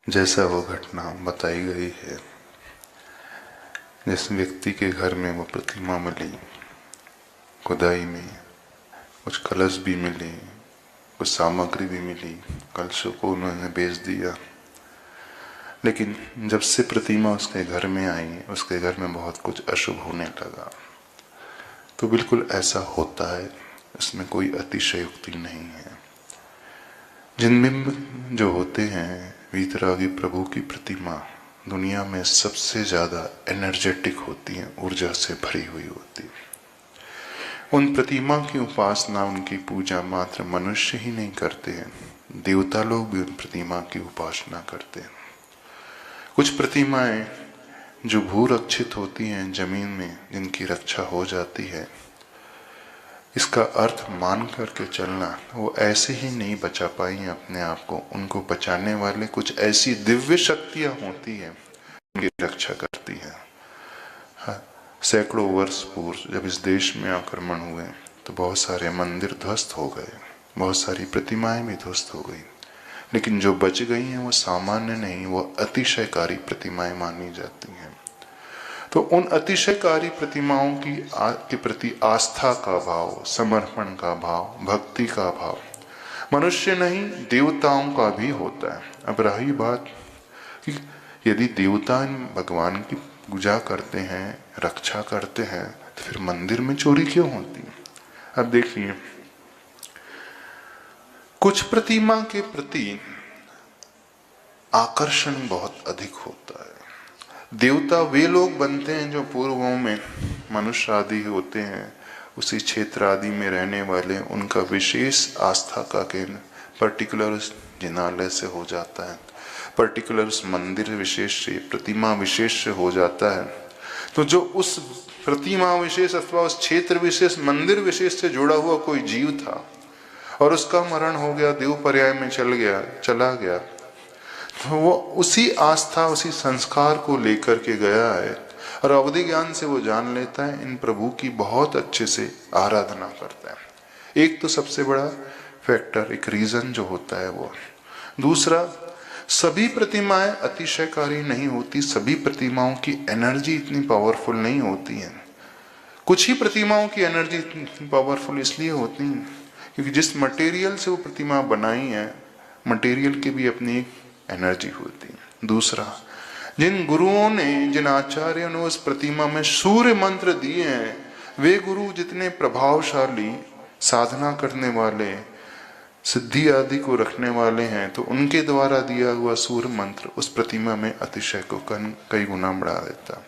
जैसा वो घटना बताई गई है, जिस व्यक्ति के घर में वो प्रतिमा मिली, खुदाई में कुछ कलश भी मिले, कुछ सामग्री भी मिली, कलशों को उन्होंने बेच दिया। लेकिन जब से प्रतिमा उसके घर में आई, उसके घर में बहुत कुछ अशुभ होने लगा। तो बिल्कुल ऐसा होता है, इसमें कोई अतिशयोक्ति नहीं है। जिनमें जो होते हैं वीतरागी प्रभु की प्रतिमा दुनिया में सबसे ज्यादा एनर्जेटिक होती है, ऊर्जा से भरी हुई होती है। उन प्रतिमा की उपासना, उनकी पूजा मात्र मनुष्य ही नहीं करते हैं, देवता लोग भी उन प्रतिमा की उपासना करते हैं। कुछ प्रतिमाएं जो भूरक्षित होती हैं, जमीन में जिनकी रक्षा हो जाती है, इसका अर्थ मान करके चलना, वो ऐसे ही नहीं बचा पाई अपने आप को। उनको बचाने वाले कुछ ऐसी दिव्य शक्तियां होती हैं, उनकी रक्षा करती है। सैकड़ों वर्ष पूर्व जब इस देश में आक्रमण हुए तो बहुत सारे मंदिर ध्वस्त हो गए, बहुत सारी प्रतिमाएं भी ध्वस्त हो गई। लेकिन जो बच गई हैं वो सामान्य नहीं, वो अतिशयकारी प्रतिमाएं मानी जाती हैं। तो उन अतिशयकारी प्रतिमाओं के प्रति आस्था का भाव, समर्पण का भाव, भक्ति का भाव मनुष्य नहीं देवताओं का भी होता है। अब रही बात कि यदि देवता भगवान की पूजा करते हैं, रक्षा करते हैं, तो फिर मंदिर में चोरी क्यों होती है? अब देखिए, कुछ प्रतिमा के प्रति आकर्षण बहुत अधिक होता है। देवता वे लोग बनते हैं जो पूर्वों में मनुष्य आदि होते हैं, उसी क्षेत्र आदि में रहने वाले, उनका विशेष आस्था का केंद्र पर्टिकुलर जिनालय से हो जाता है, पर्टिकुलर मंदिर विशेष से, प्रतिमा विशेष से हो जाता है। तो जो उस प्रतिमा विशेष अथवा उस क्षेत्र विशेष, मंदिर विशेष से जुड़ा हुआ कोई जीव था और उसका मरण हो गया, देव पर्याय में चला गया, तो वो उसी आस्था, उसी संस्कार को लेकर के गया है और अवधि ज्ञान से वो जान लेता है, इन प्रभु की बहुत अच्छे से आराधना करता है। एक तो सबसे बड़ा फैक्टर, एक रीजन जो होता है वो। दूसरा, सभी प्रतिमाएं अतिशयकारी नहीं होती, सभी प्रतिमाओं की एनर्जी इतनी पावरफुल नहीं होती है। कुछ ही प्रतिमाओं की एनर्जी इतनी पावरफुल इसलिए होती है क्योंकि जिस मटेरियल से वो प्रतिमा बनाई है, मटेरियल की भी अपनी एनर्जी होती है। दूसरा, जिन गुरुओं ने, जिन आचार्यों ने उस प्रतिमा में सूर्य मंत्र दिए हैं, वे गुरु जितने प्रभावशाली, साधना करने वाले, सिद्धि आदि को रखने वाले हैं, तो उनके द्वारा दिया हुआ सूर्य मंत्र उस प्रतिमा में अतिशय को कई गुना बढ़ा देता।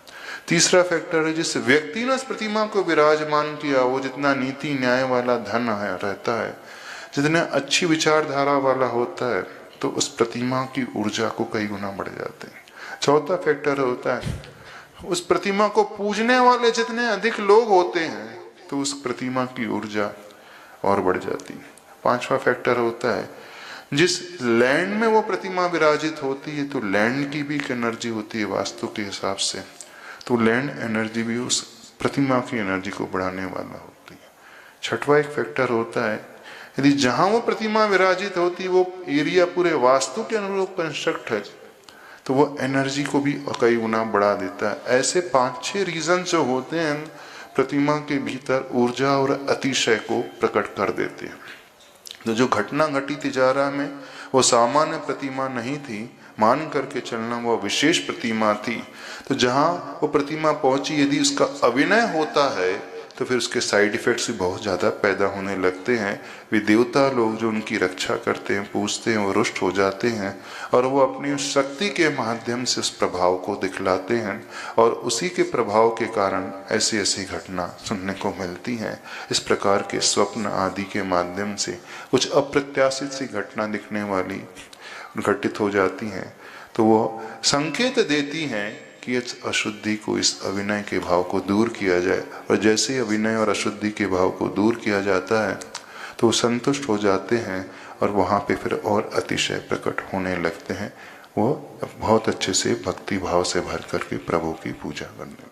तीसरा फैक्टर है, जिस व्यक्ति ने उस प्रतिमा को विराजमान किया, वो जितना नीति न्याय वाला धन है रहता है, जितने अच्छी विचारधारा वाला होता है, तो उस प्रतिमा की ऊर्जा को कई गुना बढ़ जाते हैं। चौथा फैक्टर होता है, उस प्रतिमा को पूजने वाले जितने अधिक लोग होते हैं, तो उस प्रतिमा की ऊर्जा और बढ़ जाती है। पांचवा फैक्टर होता है, जिस लैंड में वो प्रतिमा विराजित होती है, तो लैंड की भी एक एनर्जी होती है वास्तु के हिसाब से, तो लैंड एनर्जी भी उस प्रतिमा की एनर्जी को बढ़ाने वाला होती है। छठवा एक फैक्टर होता है, यदि जहां वो प्रतिमा विराजित होती है वो एरिया पूरे वास्तु के अनुरूप कंस्ट्रक्ट है, तो वो एनर्जी को भी कई गुना बढ़ा देता है। ऐसे 5-6 रीजन जो होते हैं प्रतिमा के भीतर ऊर्जा और अतिशय को प्रकट कर देते हैं। तो जो घटना घटी तिजारा में, वो सामान्य प्रतिमा नहीं थी, मान करके चलना वो विशेष प्रतिमा थी। तो जहां वो प्रतिमा पहुंची, यदि उसका अभिनय होता है तो फिर उसके साइड इफेक्ट्स भी बहुत ज्यादा पैदा होने लगते हैं। वे देवता लोग जो उनकी रक्षा करते हैं, पूजते हैं, वो रुष्ट हो जाते हैं और वो अपनी शक्ति के माध्यम से उस प्रभाव को दिखलाते हैं और उसी के प्रभाव के कारण ऐसी ऐसी घटना सुनने को मिलती हैं। इस प्रकार के स्वप्न आदि के माध्यम से कुछ अप्रत्याशित सी घटना दिखने वाली घटित हो जाती हैं, तो वो संकेत देती हैं कि इस अशुद्धि को, इस अभिनय के भाव को दूर किया जाए। और जैसे ही अभिनय और अशुद्धि के भाव को दूर किया जाता है तो वो संतुष्ट हो जाते हैं और वहाँ पे फिर और अतिशय प्रकट होने लगते हैं। वो बहुत अच्छे से भक्ति भाव से भर करके प्रभु की पूजा करने